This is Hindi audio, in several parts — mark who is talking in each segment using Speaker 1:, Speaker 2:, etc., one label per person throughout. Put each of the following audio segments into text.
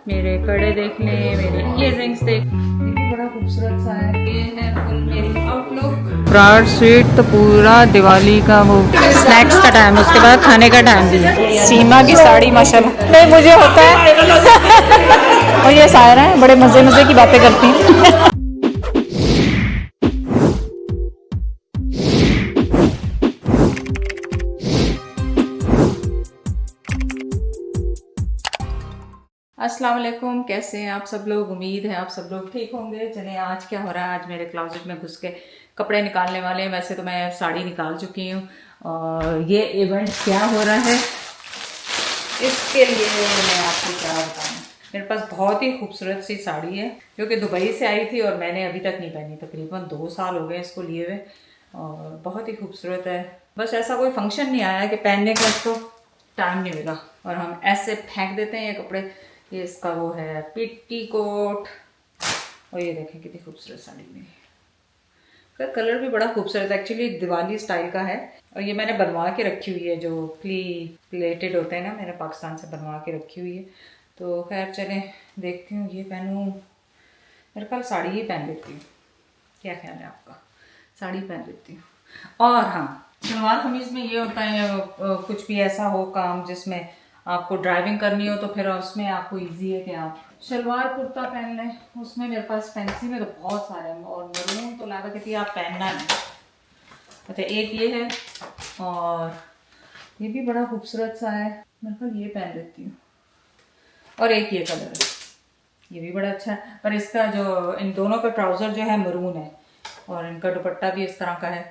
Speaker 1: मेरे कड़े देख लें, मेरे इयररिंग्स देख लें, ये भी बड़ा खूबसूरत सा है। ये है फुल मेरी आउटलुक। प्रार स्वीट तो पूरा दिवाली का वो स्नैक्स का टाइम, उसके बाद खाने का टाइम भी है। सीमा की साड़ी माशाल्लाह नहीं मुझे होता है और ये सायरा है, बड़े मज़े मज़े की बातें करती हैं। अस्सलाम वालेकुम, कैसे हैं आप सब लोग। उम्मीद है आप सब लोग ठीक होंगे। चलें आज क्या हो रहा है, आज मेरे क्लोजेट में घुस के कपड़े निकालने वाले हैं। वैसे तो मैं साड़ी निकाल चुकी हूँ और ये इवेंट क्या हो रहा है इसके लिए मैं आपको क्या बताऊँ। मेरे पास बहुत ही खूबसूरत सी साड़ी है जो कि दुबई से आई थी और मैंने अभी तक नहीं पहनी। तकरीबन 2 साल हो गए इसको लिए हुए और बहुत ही खूबसूरत है। बस ऐसा कोई फंक्शन नहीं आया कि पहनने का इसको टाइम नहीं मिला और हम ऐसे फेंक देते हैं ये कपड़े। ये इसका वो है पिट्टी कोट और ये देखें कितनी खूबसूरत साड़ी में। इसका कलर भी बड़ा खूबसूरत है, एक्चुअली दिवाली स्टाइल का है और ये मैंने बनवा के रखी हुई है। जो प्लेटेड होते हैं ना, मैंने पाकिस्तान से बनवा के रखी हुई है। तो खैर चलें देखती हूँ ये पहनूँ। मेरे ख्याल साड़ी ही पहन लेती हूँ। क्या ख्याल है आपका? साड़ी पहन लेती हूँ। और हाँ, सलवार कमीज में ये होता है कुछ भी ऐसा हो काम जिसमें आपको ड्राइविंग करनी हो तो फिर उसमें आपको इजी है कि आप शलवार कुर्ता पहन लें। उसमें मेरे पास फैंसी में तो बहुत सारे हैं और मरून तो लादा कहती है आप पहनना नहीं। अच्छा एक ये है और ये भी बड़ा खूबसूरत सा है, मेरे ख्याल ये पहन लेती हूँ। और एक ये कलर है, ये भी बड़ा अच्छा है पर इसका जो इन दोनों का ट्राउज़र जो है मरून है और इनका दुपट्टा भी इस तरह का है।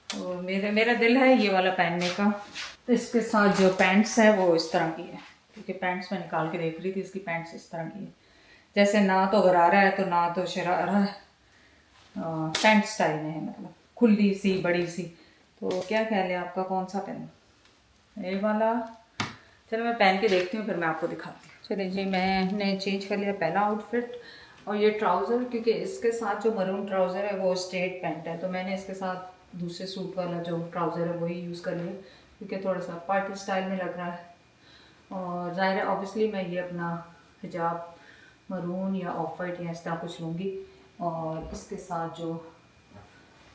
Speaker 1: तो मेरा दिल है ये वाला पहनने का। तो इसके साथ जो पैंट्स है वो इस तरह की है, क्योंकि पैंट्स मैं निकाल के देख रही थी, इसकी पैंट्स इस तरह की है। जैसे ना तो गरारा है तो ना तो शरारा है, पैंट स्टाइल में है, मतलब खुली सी बड़ी सी। तो क्या ख्याल है आपका, कौन सा पहनूं? ये वाला। चलो मैं पहन के देखती हूँ फिर मैं आपको दिखाती हूँ। चलिए जी, मैंने चेंज कर लिया पहला आउटफिट और ये ट्राउज़र, क्योंकि इसके साथ जो मरून ट्राउज़र है वो स्ट्रेट पैंट है तो मैंने इसके साथ दूसरे सूट वाला जो ट्राउज़र है वही यूज़ कर लिया क्योंकि थोड़ा सा पार्टी स्टाइल में लग रहा है। और ज़ाहिर है ऑब्वियसली मैं ये अपना हिजाब मरून या ऑफ वाइट या इस तरह कुछ लूँगी और इसके साथ जो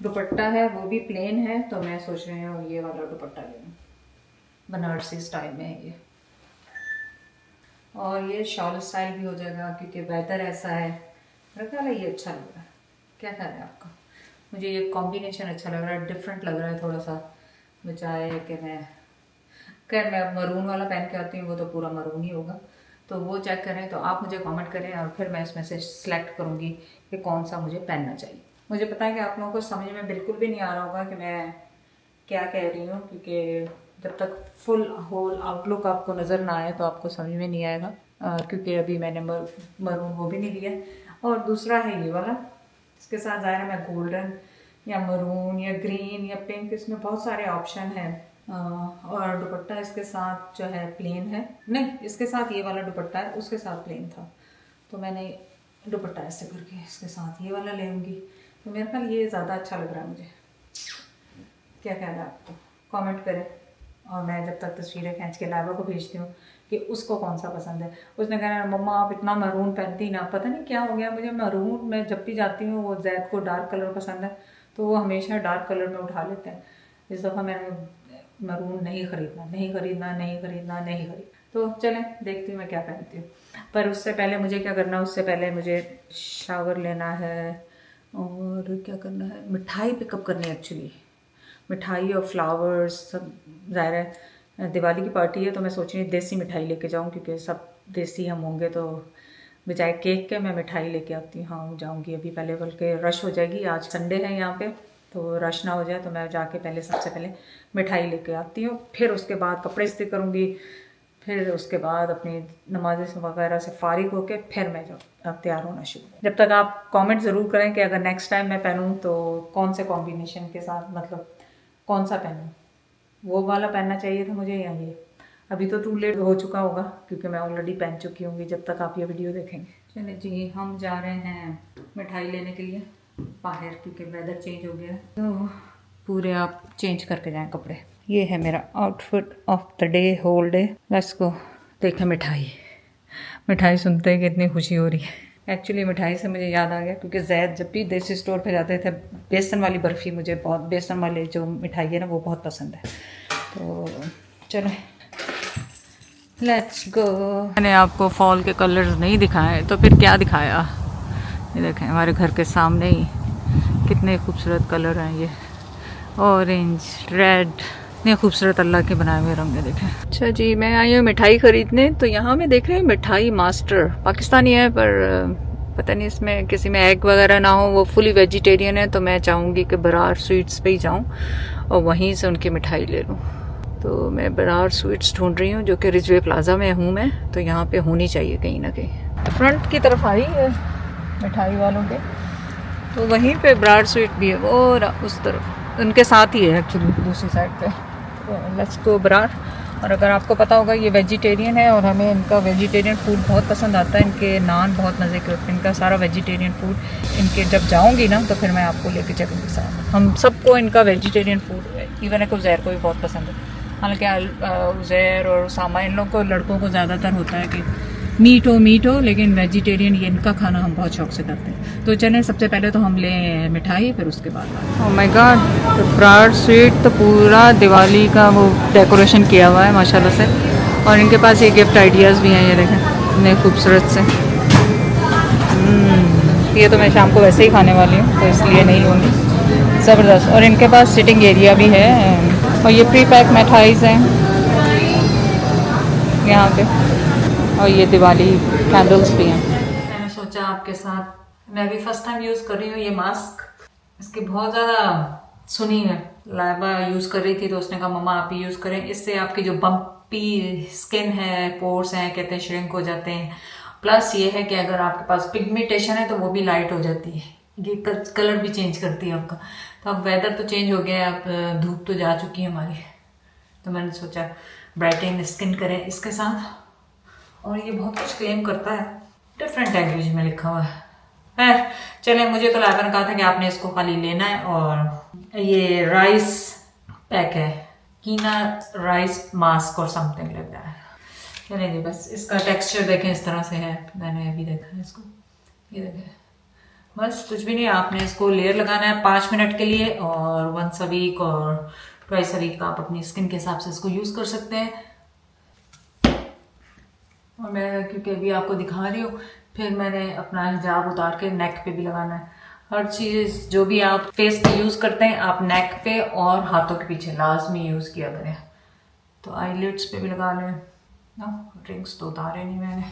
Speaker 1: दुपट्टा है वो भी प्लेन है तो मैं सोच रही हूँ ये वाला दुपट्टा ले लूँ, बनारसी स्टाइल में है ये। और ये शॉल स्टाइल भी हो जाएगा क्योंकि वेदर ऐसा है। मेरा ख्याल है ये अच्छा लग रहा है। क्या ख्याल है आपका? मुझे ये कॉम्बिनेशन अच्छा लग रहा है, डिफरेंट लग रहा है थोड़ा सा। बचाए कि मैं खैर मैं अब मरून वाला पहन के आती हूँ, वो तो पूरा मरून ही होगा। तो वो चेक करें तो आप मुझे कमेंट करें और फिर मैं इसमें से सिलेक्ट करूँगी कि कौन सा मुझे पहनना चाहिए। मुझे पता है कि आप लोगों को समझ में बिल्कुल भी नहीं आ रहा होगा कि मैं क्या कह रही हूँ, क्योंकि जब तक फुल होल आउटलुक आपको नज़र ना आए तो आपको समझ में नहीं आएगा क्योंकि अभी मैंने मरून वो भी नहीं लिया। और दूसरा है ये वाला, इसके साथ ज़ाहिर है मैं गोल्डन या मरून या ग्रीन या पिंक, इसमें बहुत सारे ऑप्शन हैं। और दुपट्टा इसके साथ जो है प्लेन है, नहीं इसके साथ ये वाला दुपट्टा है, उसके साथ प्लेन था तो मैंने दुपट्टा ऐसे करके इसके साथ ये वाला लेंगी। तो मेरे ख्याल ये ज़्यादा अच्छा लग रहा है मुझे। क्या ख्याल है आपको? कमेंट करें और मैं जब तक तस्वीरें खींच के लाइबा को भेजती हूँ कि उसको कौन सा पसंद है। उसने कहा मम्मा आप इतना मरून पहनती ना, पता नहीं क्या हो गया मुझे मरून, मैं जब भी जाती हूँ वो जैद को डार्क कलर पसंद है तो वो हमेशा डार्क कलर में उठा लेते हैं। इस दफ़ा मैंने मरून नहीं ख़रीदना नहीं ख़रीदना नहीं ख़रीदना नहीं खरीद। तो चलें देखती हूँ मैं क्या पहनती हूँ। पर उससे पहले मुझे क्या करना है, उससे पहले मुझे शावर लेना है और क्या करना है, मिठाई पिकअप करनी है एक्चुअली। मिठाई और फ्लावर्स सब, ज़ाहिर है दिवाली की पार्टी है तो मैं सोच रही हूँ देसी मिठाई लेके जाऊँ क्योंकि सब देसी हम होंगे तो बजाय केक के मैं मिठाई लेके आती हूँ। हाँ जाऊँगी अभी पहले, बल्कि रश हो जाएगी, आज संडे है यहाँ पे तो रश ना हो जाए तो मैं जाके पहले सबसे पहले मिठाई लेके आती हूँ। फिर उसके बाद कपड़े इस्त्री करूँगी, फिर उसके बाद अपनी नमाज़ वगैरह से फ़ारिग होके फिर मैं अब तैयार होना शुरू। जब तक आप कमेंट ज़रूर करें कि अगर नेक्स्ट टाइम मैं पहनूँ तो कौन से कॉम्बिनेशन के साथ, मतलब कौन सा पहनूँ, वो वाला पहनना चाहिए था मुझे या ये। अभी तो टू लेट हो चुका होगा क्योंकि मैं ऑलरेडी पहन चुकी होंगी जब तक आप ये वीडियो देखेंगे। चलिए जी, हम जा रहे हैं मिठाई लेने के लिए बाहर क्योंकि वेदर चेंज हो गया है तो पूरे आप चेंज करके जाएं कपड़े। ये है मेरा outfit of the day, whole day. Let's go. देखें मिठाई, मिठाई सुनते हैं कि इतनी खुशी हो रही है। एक्चुअली मिठाई से मुझे याद आ गया, क्योंकि जैद जब भी देसी स्टोर पे जाते थे, बेसन वाली बर्फ़ी मुझे बहुत, बेसन वाले जो मिठाई है ना वो बहुत पसंद है। तो चलो लेट्स गो। मैंने आपको फॉल के कलर्स नहीं दिखाए तो फिर क्या दिखाया। ये देखें हमारे घर के सामने ही कितने खूबसूरत कलर हैं, ये ऑरेंज, रेड, इतने खूबसूरत अल्लाह के बनाए हुए रंग है देखें। अच्छा जी, मैं आई हूँ मिठाई खरीदने। तो यहाँ मैं देख रही हूँ मिठाई मास्टर, पाकिस्तानी है पर पता नहीं इसमें किसी में एग वगैरह ना हो, वो फुली वेजिटेरियन है। तो मैं चाहूँगी कि बरार स्वीट्स पे ही जाऊँ और वहीं से उनकी मिठाई ले लूँ। तो मैं बरार स्वीट्स ढूंढ रही हूँ, जो कि रिजवे प्लाजा में हूँ मैं, तो यहाँ पे होनी चाहिए कहीं ना कहीं। तो फ्रंट की तरफ आई है मिठाई वालों के, तो वहीं पे बरार स्वीट भी है, वो उस तरफ उनके साथ ही है एक्चुअली, दूसरी साइड पे। तो लेट्स गो बरार। और अगर आपको पता होगा ये वेजिटेरियन है और हमें इनका वेजिटेरियन फूड बहुत पसंद आता है। इनके नान बहुत मज़े के होते हैं, इनका सारा वेजिटेरियन फूड। इनके जब जाऊंगी ना तो फिर मैं आपको लेके चलूँगी साथ। हम सबको इनका वेजिटेरियन फूड, इवन एक उज़ैर को भी बहुत पसंद है। हालांकि उज़ैर और उसामा, इन लोग को, लड़कों को ज़्यादातर होता है कि मीट हो, लेकिन वेजिटेरियन ये इनका खाना हम बहुत शौक से करते हैं। तो चलें, सबसे पहले तो हम लें मिठाई, फिर उसके बाद ओह माय गॉड, तो बरार स्वीट तो पूरा दिवाली का वो डेकोरेशन किया हुआ है माशाल्लाह से। और इनके पास ये गिफ्ट आइडियाज़ भी हैं, ये देखें इतने खूबसूरत से। ये तो मैं शाम को वैसे ही खाने वाली हूँ तो इसलिए नहीं लूँगी। ज़बरदस्त। और इनके पास सिटिंग एरिया भी है। और ये प्री पैक मिठाईज़ हैं यहाँ पे। और ये दिवाली कैंडल्स भी हैं। मैंने सोचा आपके साथ, मैं भी फर्स्ट टाइम यूज़ कर रही हूँ ये मास्क। इसकी बहुत ज़्यादा सुनी है, लाइबा यूज़ कर रही थी तो उसने कहा मम्मा आप ही यूज़ करें, इससे आपकी जो बम्पी स्किन है, पोर्स हैं, कहते हैं श्रिंक हो जाते हैं। प्लस ये है कि अगर आपके पास पिगमेंटेशन है तो वो भी लाइट हो जाती है। ये कलर भी चेंज करती है आपका। तो अब वेदर तो चेंज हो गया है, अब धूप तो जा चुकी है हमारी, तो मैंने सोचा ब्राइटन स्किन करें इसके साथ। और ये बहुत कुछ क्लेम करता है, डिफरेंट लैंग्वेज में लिखा हुआ है। चले, मुझे तो लाइबा ने कहा था कि आपने इसको खाली लेना है। और ये राइस पैक है, कीना राइस मास्क और समथिंग लाइक दैट। चलें जी, बस इसका टेक्सचर देखें, इस तरह से है। मैंने अभी देखा है इसको, ये देखें। बस कुछ भी नहीं, आपने इसको लेयर लगाना है 5 मिनट के लिए, और वंस अ वीक और ट्वाइस अ वीक आप अपनी स्किन के हिसाब से इसको यूज़ कर सकते हैं। और मैं क्योंकि अभी आपको दिखा रही हूँ, फिर मैंने अपना हिजाब उतार के नेक पे भी लगाना है। हर चीज़ जो भी आप फेस पे यूज़ करते हैं, आप नेक पे और हाथों के पीछे लाजमी यूज़ किया करें। तो आईलिड्स पे भी लगा लें ना। रिंग्स तो उतारे नहीं मैंने।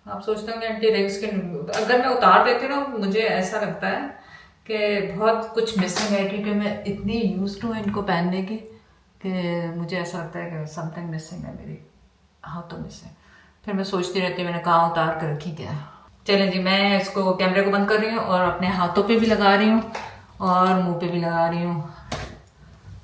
Speaker 1: आप सोचते होंगे एंटी रिंग्स के, अगर मैं उतार देती हूँ ना, मुझे ऐसा लगता है कि बहुत कुछ मिसिंग है, क्योंकि मैं इतनी यूज्ड हूँ इनको पहनने की कि मुझे ऐसा लगता है कि समथिंग मिसिंग है मेरी हाथों में से। फिर मैं सोचती रहती हूँ मैंने कहाँ उतार कर रखी क्या। चलें जी, मैं इसको कैमरे को बंद कर रही हूँ और अपने हाथों पे भी लगा रही हूँ और मुंह पे भी लगा रही हूँ,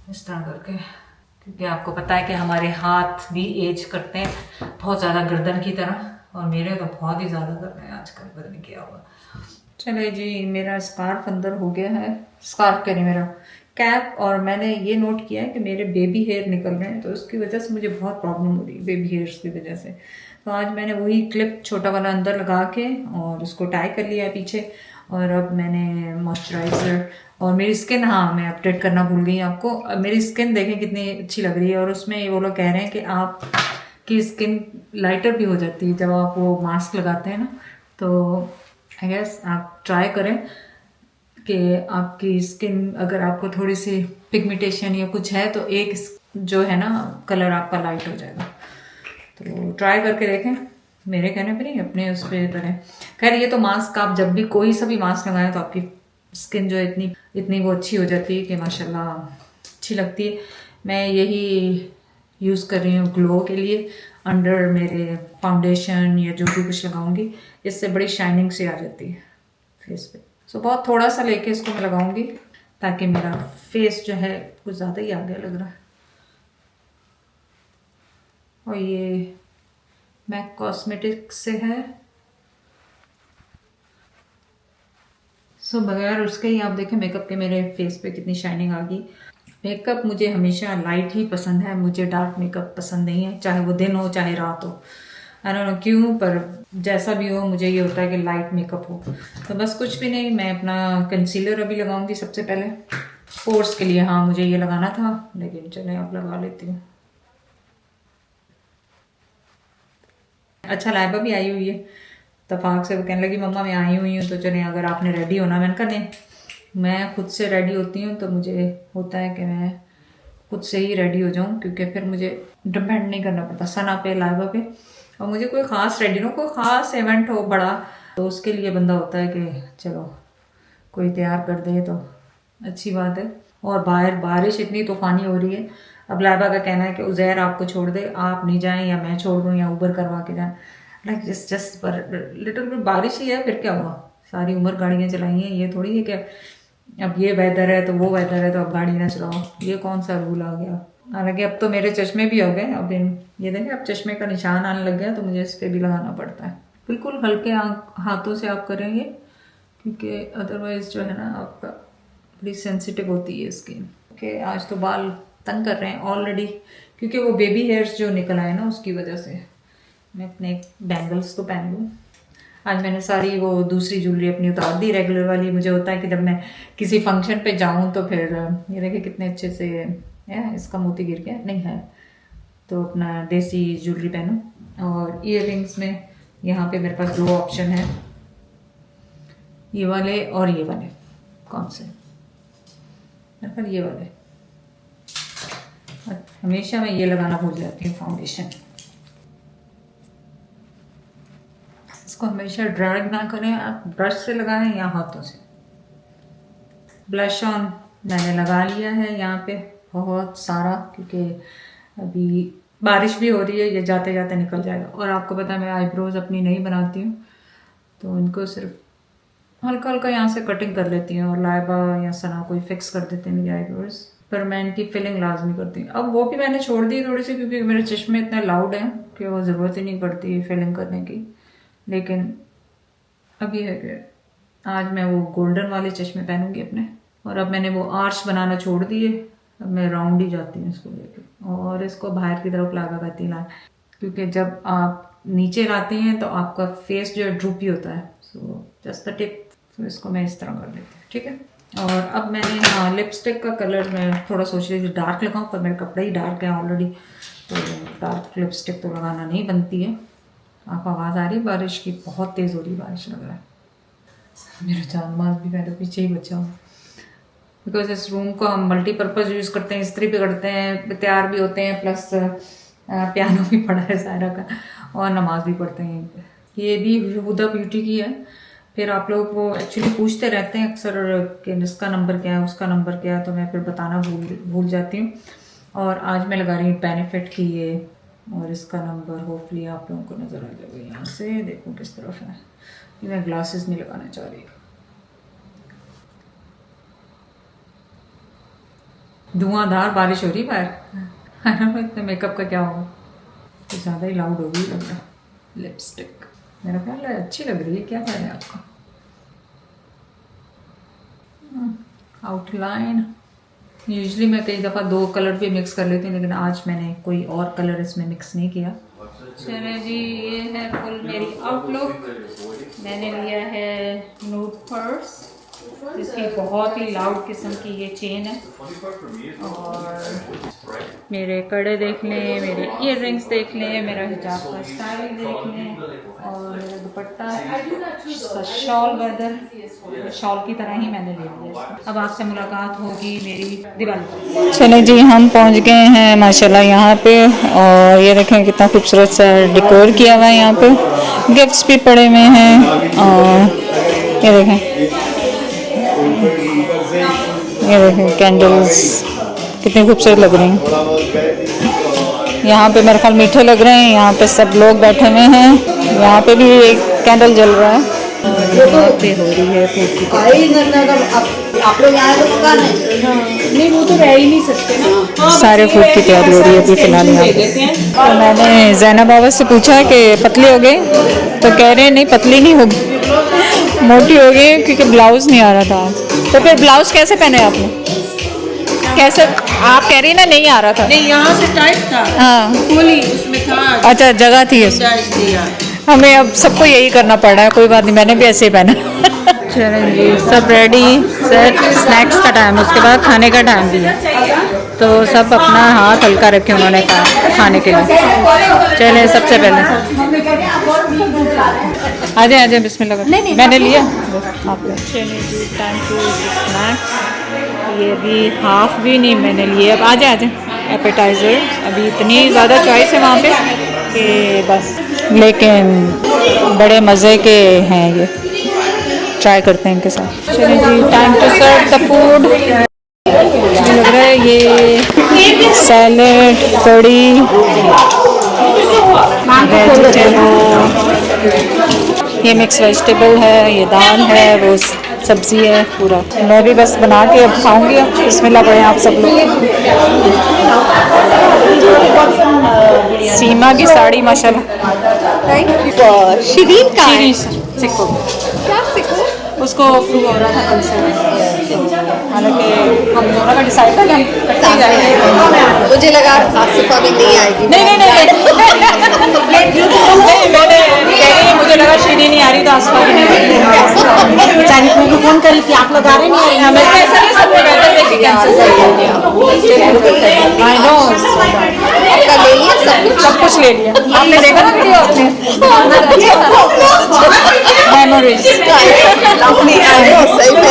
Speaker 1: इस तरह करके। क्योंकि आपको पता है कि हमारे हाथ भी एज करते हैं बहुत ज़्यादा, गर्दन की तरह, और मेरे तो बहुत ही ज़्यादा कर रहे हैं आजकल, पता नहीं क्या हुआ। चले जी, मेरा स्कार्फ अंदर हो गया है, स्कार्फ कह रही, मेरा कैप। और मैंने ये नोट किया है कि मेरे बेबी हेयर निकल रहे हैं, तो उसकी वजह से मुझे बहुत प्रॉब्लम हो रही है, बेबी हेयर्स की वजह से। तो आज मैंने वही क्लिप छोटा वाला अंदर लगा के और उसको टाई कर लिया है पीछे। और अब मैंने मॉइस्चराइज़र और मेरी स्किन, हाँ मैं अपडेट करना भूल गई आपको, अब मेरी स्किन देखें कितनी अच्छी लग रही है। और उसमें वो लोग कह रहे हैं कि आपकी स्किन लाइटर भी हो जाती है जब आप वो मास्क लगाते हैं ना। तो आई गेस आप ट्राई करें कि आपकी स्किन, अगर आपको थोड़ी सी पिगमेंटेशन या कुछ है तो एक जो है ना कलर आपका लाइट हो जाएगा। तो ट्राई करके देखें, मेरे कहने पे नहीं, अपने उस पर करें। खैर ये तो मास्क, आप जब भी कोई सा भी मास्क लगाएं तो आपकी स्किन जो है इतनी इतनी वो अच्छी हो जाती है कि माशाल्लाह अच्छी लगती है। मैं यही यूज़ कर रही हूँ ग्लो के लिए, अंडर मेरे फाउंडेशन या जो भी कुछ लगाऊंगी, इससे बड़ी शाइनिंग सी आ जाती है फेस पे। सो बहुत थोड़ा सा लेके इसको मैं लगाऊंगी ताकि मेरा फेस जो है कुछ ज़्यादा ही आगे लग रहा है। और ये मैक कॉस्मेटिक्स से है। सो बगैर उसके ही आप देखें मेकअप के मेरे फेस पे कितनी शाइनिंग आ गई। मेकअप मुझे हमेशा लाइट ही पसंद है, मुझे डार्क मेकअप पसंद नहीं है, चाहे वो दिन हो चाहे रात हो। आई डोंट नो क्यों, पर जैसा भी हो मुझे ये होता है कि लाइट मेकअप हो। तो बस कुछ भी नहीं, मैं अपना कंसीलर अभी लगाऊंगी सबसे पहले पोर्स के लिए। हाँ मुझे ये लगाना था, लेकिन चले अब लगा लेती हूँ। अच्छा लाइबा भी आई हुई है, तफाक से वो कहने लगी मम्मा मैं आई हुई हूँ तो चले अगर आपने रेडी होना। मैंने कहा नहीं, मैं खुद से रेडी होती हूँ, तो मुझे होता है कि मैं खुद से ही रेडी हो जाऊँ, क्योंकि फिर मुझे डिपेंड नहीं करना पड़ता सना पे लाइबा पे। और मुझे कोई ख़ास रेडी ना, कोई ख़ास इवेंट हो बड़ा, तो उसके लिए बंदा होता है कि चलो कोई तैयार कर दे तो अच्छी बात है। और बाहर बारिश इतनी तूफ़ानी हो रही है। अब लाइबा का कहना है कि उज़ैर आपको छोड़ दे, आप नहीं जाएं या मैं छोड़ दूँ या ऊबर करवा के जाएं। लाइक जस्ट पर लिटिल बिट बारिश ही है, फिर क्या हुआ, सारी उम्र गाड़ियाँ चलाई हैं, ये थोड़ी है कि अब ये वेदर है तो वो वेदर है तो अब गाड़ी ना चलाओ, ये कौन सा रूल आ गया। हालांकि अब तो मेरे चश्मे भी हो गए, अब ये देखें अब चश्मे का निशान आने लग गया, तो मुझे इस पर भी लगाना पड़ता है। बिल्कुल हल्के हाथों से आप करेंगे, क्योंकि अदरवाइज जो है ना आपका बड़ी सेंसिटिव होती है स्किन। ओके आज तो बाल तंग कर रहे हैं ऑलरेडी, क्योंकि वो बेबी हेयर्स जो निकल आए ना उसकी वजह से। मैं अपने बैंगल्स तो पहन लूँ। आज मैंने सारी वो दूसरी ज्वेलरी अपनी उतार दी रेगुलर वाली। मुझे होता है कि जब मैं किसी फंक्शन पे जाऊँ तो फिर ये देखिए कितने अच्छे से है, इसका मोती गिर गया नहीं है, तो अपना देसी ज्वेलरी पहनूं। और ईयर रिंग्स में यहाँ पे मेरे पास 2 ऑप्शन है, ये वाले और ये वाले। कौन से? मेरे पास ये वाले। हमेशा मैं ये लगाना भूल जाती हूँ फाउंडेशन। इसको हमेशा ड्रैग ना करें, आप ब्रश से लगाएं या हाथों से। ब्लश ऑन मैंने लगा लिया है यहाँ पे बहुत सारा, क्योंकि अभी बारिश भी हो रही है, ये जाते जाते निकल जाएगा। और आपको पता है मैं आईब्रोज अपनी नहीं बनाती हूँ, तो इनको सिर्फ हल्का हल्का यहाँ से कटिंग कर लेती हूँ, और लाइबा या सना कोई फिक्स कर देते हैं मेरी आईब्रोज। पर मैं इनकी फिलिंग लाजमी करती हूँ। अब वो भी मैंने छोड़ दी थोड़ी सी, क्योंकि मेरे चश्मे इतने लाउड हैं कि वो ज़रूरत ही नहीं पड़ती फिलिंग करने की। लेकिन अब ये है कि आज मैं वो गोल्डन वाले चश्मे पहनूंगी अपने। और अब मैंने वो आर्च बनाना छोड़ दिए, अब मैं राउंड ही जाती हूँ इसको लेके, और इसको बाहर की तरफ लागा करती ला, क्योंकि जब आप नीचे लाते हैं तो आपका फेस जो है ड्रूपी होता है। सो जस्ट द टिप, तो इसको मैं इस तरह कर लेती हूँ, ठीक है। और अब मैंने हाँ लिपस्टिक का कलर मैं थोड़ा सोच रही थी डार्क लगाऊँ, पर मेरे कपड़े ही डार्क है ऑलरेडी, तो डार्क लिपस्टिक तो लगाना नहीं बनती है। आप आवाज़ आ रही है बारिश की, बहुत तेज़ हो रही बारिश लग रहा है। मेरा जान माल भी पहले पीछे ही बचा हूँ, बिकॉज इस रूम को हम मल्टीपर्पज़ यूज़ करते हैं, इस्त्री भी करते हैं, तैयार भी होते हैं, प्लस पियानो भी पड़ा है सायरा का, और नमाज भी पढ़ते हैं यहीं पे। ये भी हुदा ब्यूटी की है। फिर आप लोग वो एक्चुअली पूछते रहते हैं अक्सर कि इसका नंबर क्या है उसका नंबर क्या है, तो मैं फिर बताना भूल जाती हूँ। और आज मैं लगा रही हूँ बेनिफिट की ये, और इसका नंबर होपफुली आप लोगों को नज़र आ जाएगा। यहाँ से देखो किस तरफ है, ये मैं ग्लासेस नहीं लगाना चाह रही। धुआंधार बारिश हो रही बाहर, इतने मेकअप का क्या होगा, तो ज़्यादा ही लाउड हो गई लग रहा। लिपस्टिक मेरा ख्याल है अच्छी लग रही है, क्या कह रहे हैं आपका? आउटलाइन यूजली मैं कई दफ़ा 2 कलर भी मिक्स कर लेती हूँ, लेकिन आज मैंने कोई और कलर इसमें मिक्स नहीं किया। चलिए जी, ये है फुल मेरी आउटलुक। मैंने लिया है नूड पर्स, इसकी बहुत ही लाउड किस्म की ये चेन है, और मेरे कड़े देख लें, मेरे इयर रिंग्स देख लें, मेरा हिजाब का स्टाइल देख लें, और मेरा दुपट्टा शॉल गदर शॉल की तरह ही मैंने ले लिया। अब आपसे मुलाकात होगी मेरी दिवाली। चले जी, हम पहुंच गए हैं माशाल्लाह यहाँ पे, और ये देखें कितना खूबसूरत सा डेकोर किया हुआ है। यहाँ पे गिफ्ट्स भी पड़े हुए हैं, और ये देखें कैंडल्स कितनी खूबसूरत लग रही हैं। यहाँ पे मेरे ख्याल मीठे लग रहे हैं। यहाँ पे सब लोग बैठे हुए हैं, यहाँ पे भी एक कैंडल जल रहा है, यहाँ पे हो रही है फूड की आप लोग यहाँ तो पका नहीं, वो तो रह ही नहीं सकते ना। सारे फूड की तैयारी हो रही है अभी फिलहाल यहाँ पे। तो मैंने ज़ैनब बाबा से पूछा कि पतली हो गई, तो कह रहे हैं नहीं पतली नहीं होगी, मोटी हो गई, क्योंकि ब्लाउज़ नहीं आ रहा था। तो फिर ब्लाउज़ कैसे पहने आपने? कैसे आप कह रही ना नहीं आ रहा था?
Speaker 2: नहीं, यहाँ से टाइट था।
Speaker 1: हाँ
Speaker 2: खोली उसमें था।
Speaker 1: अच्छा जगह थी उसमें।
Speaker 2: टाइट दिया।
Speaker 1: हमें अब सबको यही करना पड़ रहा है, कोई बात नहीं, मैंने भी ऐसे ही पहना। चलें जी, सब रेडी सेट, स्नैक्स का टाइम, उसके बाद खाने का टाइम भी है, तो सब अपना हाथ हल्का रखे उन्होंने कहा खाने के लिए। चलें सबसे पहले आ जाए बिस्मिल्लाह कर। मैंने लिया आप। चलिए जी, टाइम टू स्नैक्स। ये भी हाफ भी नहीं मैंने लिए, अब आ जाए एपेटाइज़र। अभी इतनी ज़्यादा चॉइस है वहाँ पे कि बस, लेकिन बड़े मज़े के हैं ये, ट्राई करते हैं इनके साथ। चलिए जी, time to serve the food. लग रहा है ये सैलेड, कड़ी, वेजिटेबल, ये मिक्स वेजिटेबल है, ये दाल है, वो सब्जी है पूरा। मैं भी बस बना के अब खाऊंगी। बिस्मिल्लाह पढ़ें आप सब लोग। सीमा की साड़ी माशाल्लाह।
Speaker 3: शिरीन का है।
Speaker 1: सिक्को
Speaker 3: क्या सीखो?
Speaker 1: उसको फ्लू हो रहा था कल से, हालांकि हम दोनों का डिसाइड था कि हम इकट्ठे ही जाएंगे।
Speaker 3: मुझे लगा आसिफ अभी नहीं आएगी।
Speaker 1: नहीं मैंने कह रही है, मुझे लगा शीरी नहीं आ रही तो आसफा भी नहीं आ रही।
Speaker 2: चाइनीज में फोन करी थी, आप लोग आ रहे नहीं?
Speaker 1: हमें ऐसा नहीं, सबको बेहतर है कि कैंसिल आई नो।
Speaker 3: आपका ले लिया
Speaker 1: सब कुछ ले लिया। आपने देखा ना वीडियो अपने मेमोरीज?
Speaker 3: सही में।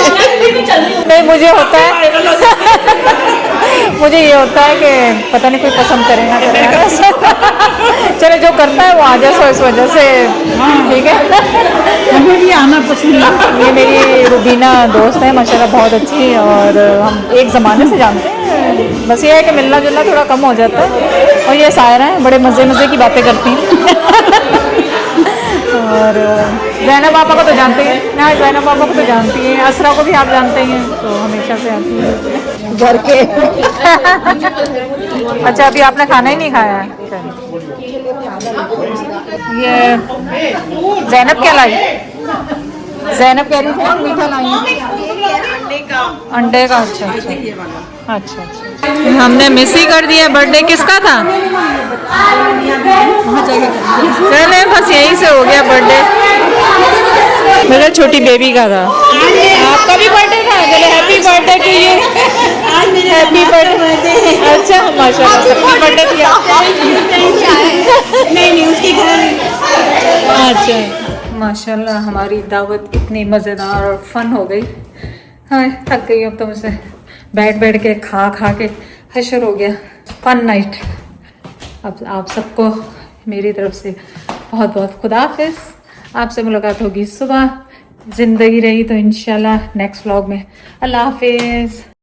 Speaker 1: नहीं, मुझे होता है मुझे ये होता है कि पता नहीं कोई पसंद करे ना करे। चलो जो करता है वो आ जाए, सो इस वजह से ठीक है।
Speaker 2: हमें भी आना पसंद है।
Speaker 1: ये मेरी रुबीना दोस्त है माशाल्लाह, बहुत अच्छी, और हम एक ज़माने से जानते हैं। बस ये है कि मिलना जुलना थोड़ा कम हो जाता है। और ये सायरा हैं, बड़े मज़े की बातें करती हैं। और जैनब पापा को तो जानते हैं ना, जैनब पापा को तो जानती हैं, असरा को भी आप जानते हैं, तो हमेशा से आती हैं घर के। अच्छा, अभी आपने खाना ही नहीं खाया है? ये जैनब क्या लाई? जैनब कह रही थी मीठा लाई, अंडे का। अच्छा, हमने मिस ही कर दिया। बर्थडे किसका था? चले बस यहीं से हो गया बर्थडे। मेरा छोटी बेबी का था। आपका भी बर्थडे था? चलो happy birthday to you. Happy birthday. अच्छा माशाल्लाह, सबकी बर्थडे किया। नहीं उसकी घर। अच्छा माशाल्लाह, हमारी दावत इतनी मज़ेदार और फन हो गई। हाँ, थक गई अब तो मुझसे बैठ के खा के हशर हो गया। Fun night. अब आप सबको मेरी तरफ से बहुत खुदा हाफिज़। आपसे मुलाकात होगी सुबह, ज़िंदगी रही तो इंशाल्लाह नेक्स्ट व्लॉग में। अल्लाह हाफिज़।